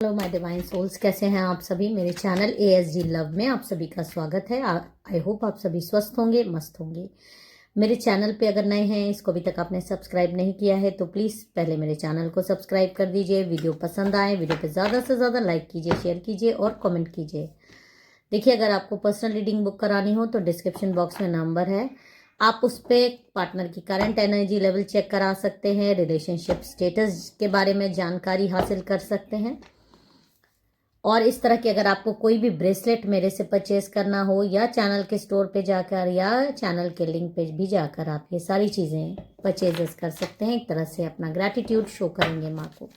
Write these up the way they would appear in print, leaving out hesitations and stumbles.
Hello my divine souls, कैसे हैं आप सभी। मेरे चैनल ASG लव में आप सभी का स्वागत है। आई होप आप सभी स्वस्थ होंगे, मस्त होंगे। मेरे चैनल पे अगर नए हैं, इसको अभी तक आपने सब्सक्राइब नहीं किया है तो प्लीज़ पहले मेरे चैनल को सब्सक्राइब कर दीजिए। वीडियो पसंद आए, वीडियो पे ज़्यादा से ज़्यादा लाइक कीजिए, शेयर कीजिए और कमेंट कीजिए। देखिए, अगर आपको पर्सनल रीडिंग बुक करानी हो तो डिस्क्रिप्शन बॉक्स में नंबर है, आप उस पर पार्टनर की करंट एनर्जी लेवल चेक करा सकते हैं, रिलेशनशिप स्टेटस के बारे में जानकारी हासिल कर सकते हैं। और इस तरह की अगर आपको कोई भी ब्रेसलेट मेरे से परचेज करना हो या चैनल के स्टोर पे जाकर या चैनल के लिंक पे भी जाकर आप ये सारी चीज़ें परचेजेस कर सकते हैं। एक तरह से अपना ग्रैटिट्यूड शो करेंगे माँ को।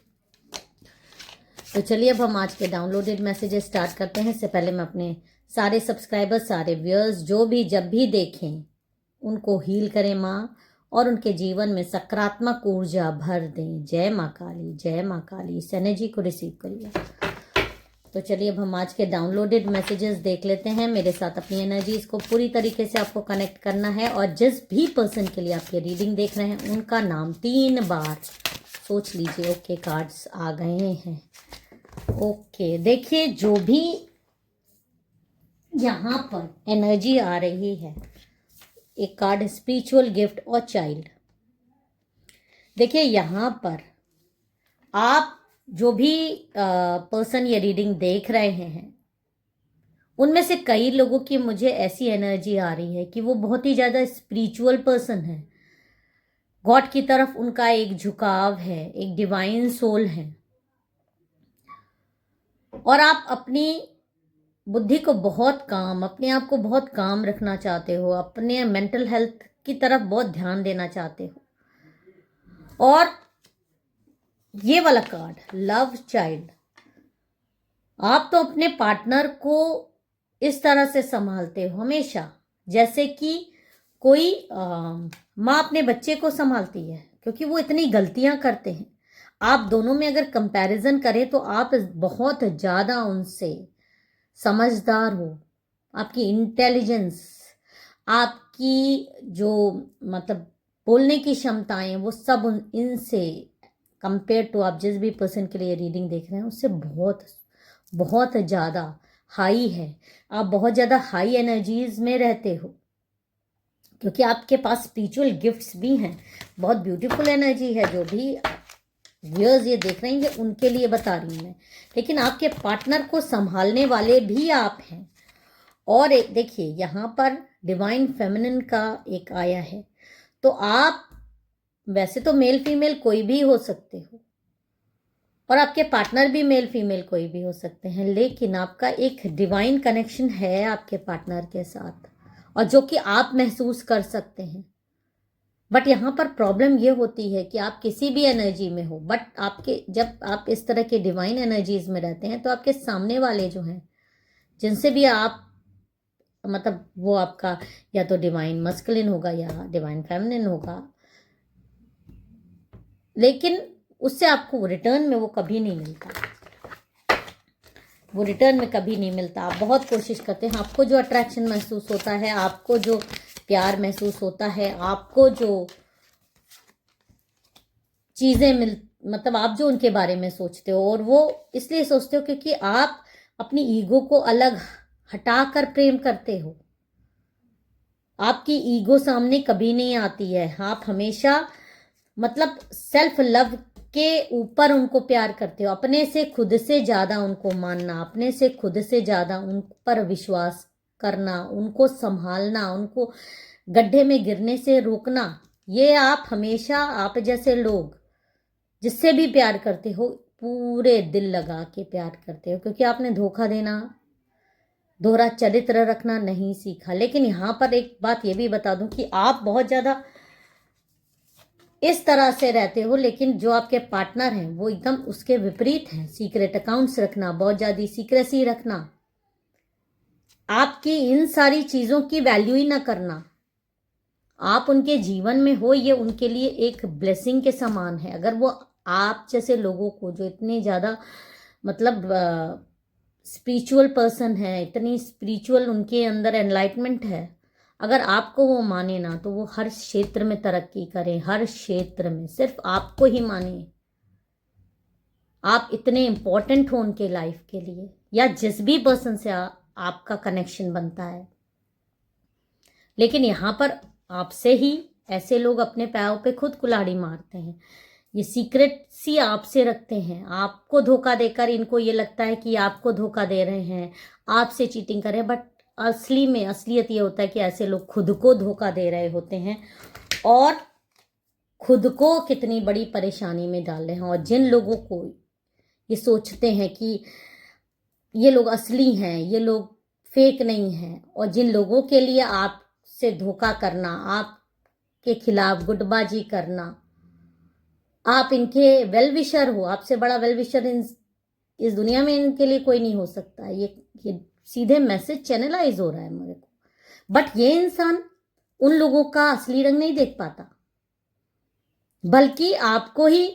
तो चलिए अब हम आज के डाउनलोडेड मैसेजेस स्टार्ट करते हैं। इससे पहले मैं अपने सारे सब्सक्राइबर्स, सारे व्यूअर्स जो भी जब भी देखें उनको हील करें माँ, और उनके जीवन में सकारात्मक ऊर्जा भर दें। जय माँ काली, जय माँ काली। इस एनर्जी को रिसीव करिए। तो चलिए अब हम आज के डाउनलोडेड मैसेजेस देख लेते हैं। मेरे साथ अपनी एनर्जीज को पूरी तरीके से आपको कनेक्ट करना है, और जिस भी पर्सन के लिए आप ये रीडिंग देख रहे हैं उनका नाम 3 बार सोच लीजिए। ओके, कार्ड्स आ गए हैं। ओके, देखिए जो भी यहाँ पर एनर्जी आ रही है, एक कार्ड स्पिरिचुअल गिफ्ट और चाइल्ड। देखिए यहाँ पर आप जो भी पर्सन ये रीडिंग देख रहे हैं उनमें से कई लोगों की मुझे ऐसी एनर्जी आ रही है कि वो बहुत ही ज़्यादा स्पिरिचुअल पर्सन है। गॉड की तरफ उनका एक झुकाव है, एक डिवाइन सोल है, और आप अपनी बुद्धि को बहुत काम, अपने आप को बहुत काम रखना चाहते हो, अपने मेंटल हेल्थ की तरफ बहुत ध्यान देना चाहते हो। और ये वाला कार्ड लव चाइल्ड, आप तो अपने पार्टनर को इस तरह से संभालते हो हमेशा जैसे कि कोई माँ अपने बच्चे को संभालती है, क्योंकि वो इतनी गलतियां करते हैं। आप दोनों में अगर कंपैरिजन करें तो आप बहुत ज़्यादा उनसे समझदार हो। आपकी इंटेलिजेंस, आपकी जो मतलब बोलने की क्षमताएं, वो सब इनसे कंपेयर टू आप जिस भी पर्सन के लिए रीडिंग देख रहे हैं उससे बहुत बहुत ज़्यादा हाई है। आप बहुत ज़्यादा हाई एनर्जीज में रहते हो, क्योंकि आपके पास स्पिरिचुअल गिफ्ट्स भी हैं। बहुत ब्यूटीफुल एनर्जी है। जो भी व्यूअर्स ये देख रहे हैं उनके लिए बता रही हूँ मैं। लेकिन आपके पार्टनर को संभालने वाले भी आप हैं। और एक देखिए यहाँ पर डिवाइन फेमिनिन का एक आया है, तो आप वैसे तो मेल फीमेल कोई भी हो सकते हो, और आपके पार्टनर भी मेल फीमेल कोई भी हो सकते हैं, लेकिन आपका एक डिवाइन कनेक्शन है आपके पार्टनर के साथ, और जो कि आप महसूस कर सकते हैं। बट यहाँ पर प्रॉब्लम ये होती है कि आप किसी भी एनर्जी में हो, बट आपके जब आप इस तरह के डिवाइन एनर्जीज में रहते हैं तो आपके सामने वाले जो हैं, जिनसे भी आप मतलब वो आपका या तो डिवाइन मस्कुलिन होगा या डिवाइन फेमिनिन होगा, लेकिन उससे आपको रिटर्न में वो कभी नहीं मिलता। वो रिटर्न में कभी नहीं मिलता। आप बहुत कोशिश करते हैं, आपको जो अट्रैक्शन महसूस होता है, आपको जो प्यार महसूस होता है, आपको जो चीज़ें मतलब आप जो उनके बारे में सोचते हो, और वो इसलिए सोचते हो क्योंकि आप अपनी ईगो को अलग हटाकर प्रेम करते हो। आपकी ईगो सामने कभी नहीं आती है। आप हमेशा मतलब सेल्फ लव के ऊपर उनको प्यार करते हो। अपने से खुद से ज़्यादा उनको मानना, अपने से खुद से ज़्यादा उन पर विश्वास करना, उनको संभालना, उनको गड्ढे में गिरने से रोकना, ये आप हमेशा, आप जैसे लोग जिससे भी प्यार करते हो पूरे दिल लगा के प्यार करते हो, क्योंकि आपने धोखा देना, दोहरा चरित्र रखना नहीं सीखा। लेकिन यहाँ पर एक बात ये भी बता दूं कि आप बहुत ज़्यादा इस तरह से रहते हो, लेकिन जो आपके पार्टनर हैं वो एकदम उसके विपरीत हैं। सीक्रेट अकाउंट्स रखना, बहुत ज़्यादा सीक्रेसी रखना, आपकी इन सारी चीज़ों की वैल्यू ही ना करना, आप उनके जीवन में हो, ये उनके लिए एक ब्लेसिंग के समान है। अगर वो आप जैसे लोगों को जो इतने ज़्यादा मतलब स्पिरिचुअल पर्सन है, इतनी स्पिरिचुअल उनके अंदर एनलाइटमेंट है, अगर आपको वो माने ना तो वो हर क्षेत्र में तरक्की करें, हर क्षेत्र में सिर्फ आपको ही माने। आप इतने इम्पोर्टेंट हो उनके लाइफ के लिए, या जिस भी पर्सन से आपका कनेक्शन बनता है। लेकिन यहाँ पर आपसे ही ऐसे लोग अपने पैरों पे खुद कुल्हाड़ी मारते हैं। ये सीक्रेट सी आपसे रखते हैं, आपको धोखा देकर इनको ये लगता है कि आपको धोखा दे रहे हैं, आपसे चीटिंग कर रहे हैं, बट असली में असलियत ये होता है कि ऐसे लोग खुद को धोखा दे रहे होते हैं और खुद को कितनी बड़ी परेशानी में डाल रहे हैं। और जिन लोगों को ये सोचते हैं कि ये लोग असली हैं, ये लोग फेक नहीं हैं, और जिन लोगों के लिए आपसे धोखा करना, आपके खिलाफ गुटबाजी करना, आप इनके वेल विशर हो, आपसे बड़ा वेल विशर इस दुनिया में इनके लिए कोई नहीं हो सकता। ये सीधे मैसेज चैनलाइज हो रहा है मेरे को। बट ये इंसान उन लोगों का असली रंग नहीं देख पाता, बल्कि आपको ही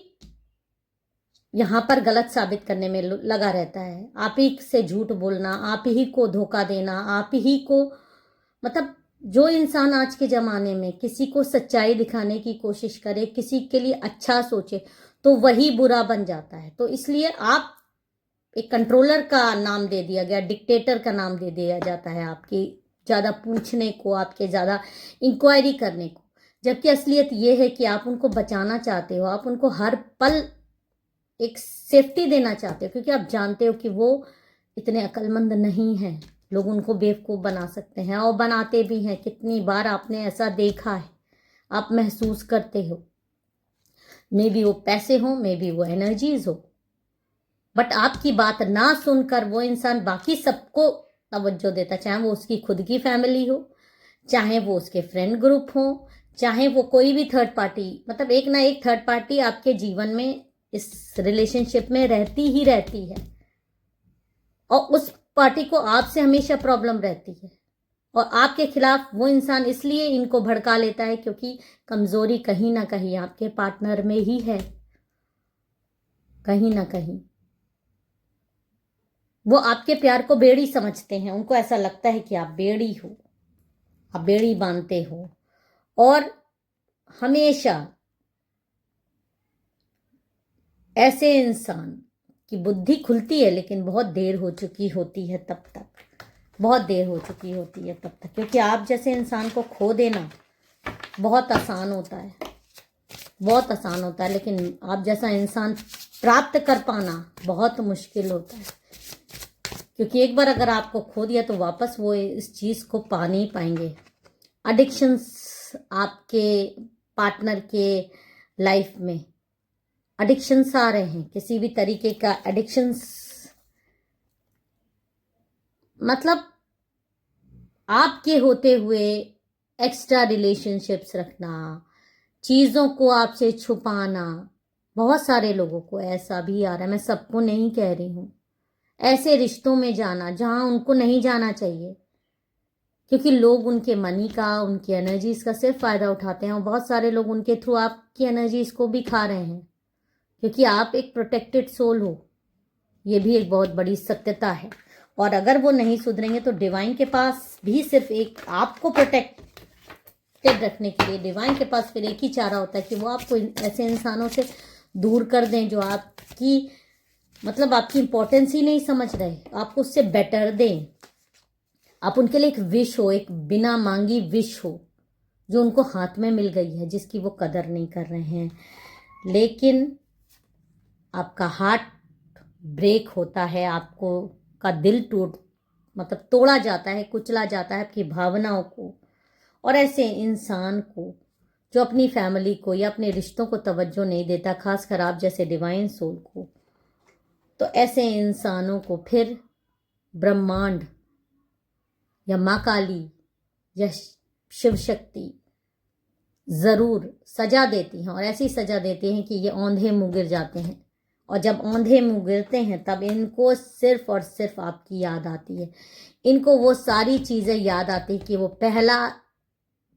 यहां पर गलत साबित करने में लगा रहता है। आप ही से झूठ बोलना, आप ही को धोखा देना, आप ही को, मतलब जो इंसान आज के ज़माने में किसी को सच्चाई दिखाने की कोशिश करे, किसी के लिए अच्छा सोचे, तो वही बुरा बन जाता है। तो इसलिए आप एक कंट्रोलर का नाम दे दिया गया, डिक्टेटर का नाम दे दिया जाता है आपकी ज़्यादा पूछने को, आपके ज़्यादा इंक्वायरी करने को। जबकि असलियत ये है कि आप उनको बचाना चाहते हो, आप उनको हर पल एक सेफ्टी देना चाहते हो, क्योंकि आप जानते हो कि वो इतने अक्लमंद नहीं हैं। लोग उनको बेवकूफ़ बना सकते हैं और बनाते भी हैं। कितनी बार आपने ऐसा देखा है, आप महसूस करते हो। मे बी वो पैसे हो, मे बी वो एनर्जीज हो, बट आपकी बात ना सुनकर वो इंसान बाकी सबको तवज्जो देता, चाहे वो उसकी खुद की फैमिली हो, चाहे वो उसके फ्रेंड ग्रुप हो, चाहे वो कोई भी थर्ड पार्टी, मतलब एक ना एक थर्ड पार्टी आपके जीवन में, इस रिलेशनशिप में रहती ही रहती है, और उस पार्टी को आपसे हमेशा प्रॉब्लम रहती है। और आपके खिलाफ वो इंसान इसलिए इनको भड़का लेता है क्योंकि कमजोरी कहीं ना कहीं आपके पार्टनर में ही है। कहीं ना कहीं वो आपके प्यार को बेड़ी समझते हैं। उनको ऐसा लगता है कि आप बेड़ी हो, आप बेड़ी बांधते हो, और हमेशा ऐसे इंसान की बुद्धि खुलती है, लेकिन बहुत देर हो चुकी होती है तब तक, बहुत देर हो चुकी होती है तब तक, क्योंकि आप जैसे इंसान को खो देना बहुत आसान होता है, बहुत आसान होता है, लेकिन आप जैसा इंसान प्राप्त कर पाना बहुत मुश्किल होता है। क्योंकि एक बार अगर आपको खो दिया तो वापस वो इस चीज़ को पा नहीं पाएंगे। एडिक्शंस आपके पार्टनर के लाइफ में एडिक्शंस आ रहे हैं, किसी भी तरीके का एडिक्शंस, मतलब आपके होते हुए एक्स्ट्रा रिलेशनशिप्स रखना, चीज़ों को आपसे छुपाना। बहुत सारे लोगों को ऐसा भी आ रहा है, मैं सबको नहीं कह रही हूँ। ऐसे रिश्तों में जाना जहाँ उनको नहीं जाना चाहिए, क्योंकि लोग उनके मनी का, उनकी एनर्जीज का सिर्फ फ़ायदा उठाते हैं, और बहुत सारे लोग उनके थ्रू आपकी एनर्जीज को भी खा रहे हैं, क्योंकि आप एक प्रोटेक्टेड सोल हो। ये भी एक बहुत बड़ी सत्यता है। और अगर वो नहीं सुधरेंगे तो डिवाइन के पास भी सिर्फ एक आपको प्रोटेक्टेड रखने के लिए, डिवाइन के पास फिर एक ही चारा होता है कि वो आपको ऐसे इंसानों से दूर कर दें जो आपकी, मतलब आपकी इंपॉर्टेंस ही नहीं समझ रहे, आपको उससे बेटर दें। आप उनके लिए एक विश हो, एक बिना मांगी विश हो, जो उनको हाथ में मिल गई है, जिसकी वो कदर नहीं कर रहे हैं। लेकिन आपका हार्ट ब्रेक होता है, आपको का दिल मतलब तोड़ा जाता है, कुचला जाता है आपकी भावनाओं को। और ऐसे इंसान को जो अपनी फैमिली को या अपने रिश्तों को तवज्जो नहीं देता, खासकर आप जैसे डिवाइन सोल को, तो ऐसे इंसानों को फिर ब्रह्मांड या माँ काली या शिव शक्ति ज़रूर सजा देती हैं, और ऐसी सजा देती हैं कि ये औंधे मुँह गिर जाते हैं। और जब औंधे मुँह गिरते हैं तब इनको सिर्फ और सिर्फ आपकी याद आती है। इनको वो सारी चीज़ें याद आती कि वो पहला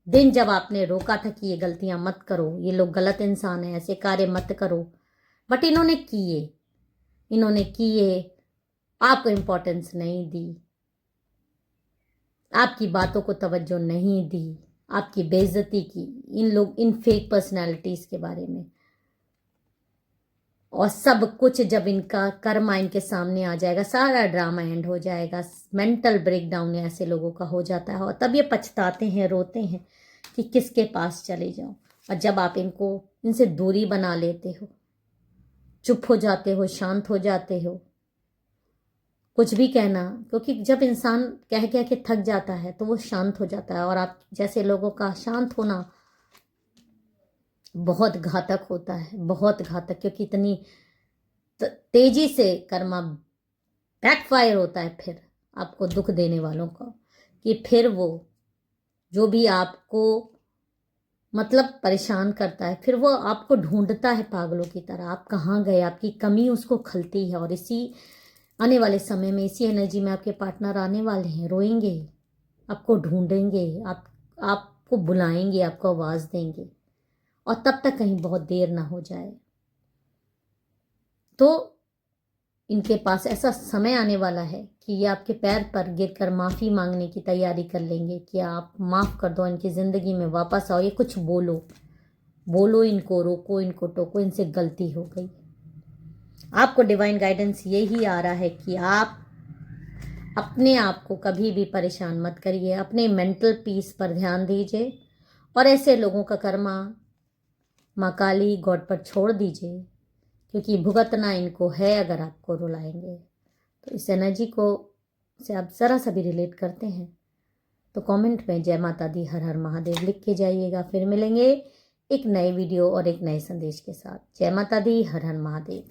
दिन जब आपने रोका था कि ये गलतियां मत करो, ये लोग गलत इंसान हैं, ऐसे कार्य मत करो, बट इन्होंने किए, आपको इम्पोर्टेंस नहीं दी, आपकी बातों को तवज्जो नहीं दी, आपकी बेइज्जती की इन फेक पर्सनैलिटीज़ के बारे में। और सब कुछ जब इनका कर्मा इनके सामने आ जाएगा, सारा ड्रामा एंड हो जाएगा। मेंटल ब्रेकडाउन ऐसे लोगों का हो जाता है और तब ये पछताते हैं, रोते हैं कि किसके पास चले जाओ। और जब आप इनसे दूरी बना लेते हो, चुप हो जाते हो, शांत हो जाते हो, कुछ भी कहना, क्योंकि जब इंसान कह कह के थक जाता है तो वो शांत हो जाता है। और आप जैसे लोगों का शांत होना बहुत घातक होता है, बहुत घातक, क्योंकि इतनी तेजी से कर्मा बैकफायर होता है फिर आपको दुख देने वालों का, कि फिर वो जो भी आपको मतलब परेशान करता है, फिर वो आपको ढूंढता है पागलों की तरह। आप कहाँ गए, आपकी कमी उसको खलती है। और इसी आने वाले समय में, इसी एनर्जी में आपके पार्टनर आने वाले हैं, रोएंगे, आपको ढूंढेंगे, आपको बुलाएंगे, आपको आवाज़ देंगे। और तब तक कहीं बहुत देर ना हो जाए। तो इनके पास ऐसा समय आने वाला है कि ये आपके पैर पर गिरकर माफ़ी मांगने की तैयारी कर लेंगे कि आप माफ़ कर दो, इनकी ज़िंदगी में वापस आओ। ये कुछ बोलो, बोलो इनको, रोको इनको, टोको, इनसे गलती हो गई। आपको डिवाइन गाइडेंस यही आ रहा है कि आप अपने आप को कभी भी परेशान मत करिए, अपने मेंटल पीस पर ध्यान दीजिए और ऐसे लोगों का कर्मा माँ काली गॉड पर छोड़ दीजिए, क्योंकि भुगतना इनको है अगर आपको रुलाएंगे। तो इस एनर्जी को से आप ज़रा सा भी रिलेट करते हैं तो कमेंट में जय माता दी, हर हर महादेव लिख के जाइएगा। फिर मिलेंगे एक नए वीडियो और एक नए संदेश के साथ। जय माता दी, हर हर महादेव।